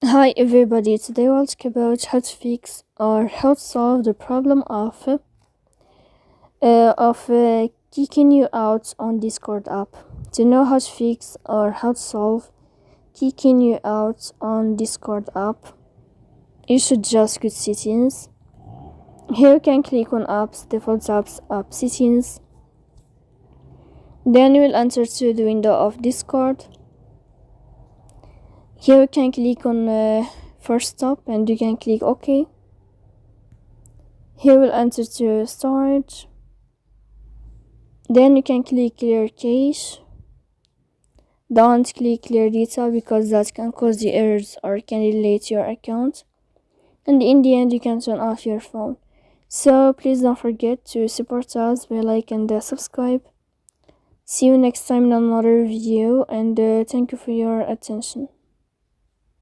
Hi everybody, today we'll talk about how to fix or how to solve the problem of kicking you out on Discord app. To know how to fix or how to solve kicking you out on Discord app, you should just go to settings. Here you can click on apps, default apps, app settings. Then you will enter to the window of Discord. Here you can click on first stop and you can click OK. Here we'll enter to storage. Then you can click clear cache. Don't click clear data because that can cause the errors or can delete your account. And in the end you can turn off your phone. So please don't forget to support us by like and subscribe. See you next time in another video, and thank you for your attention.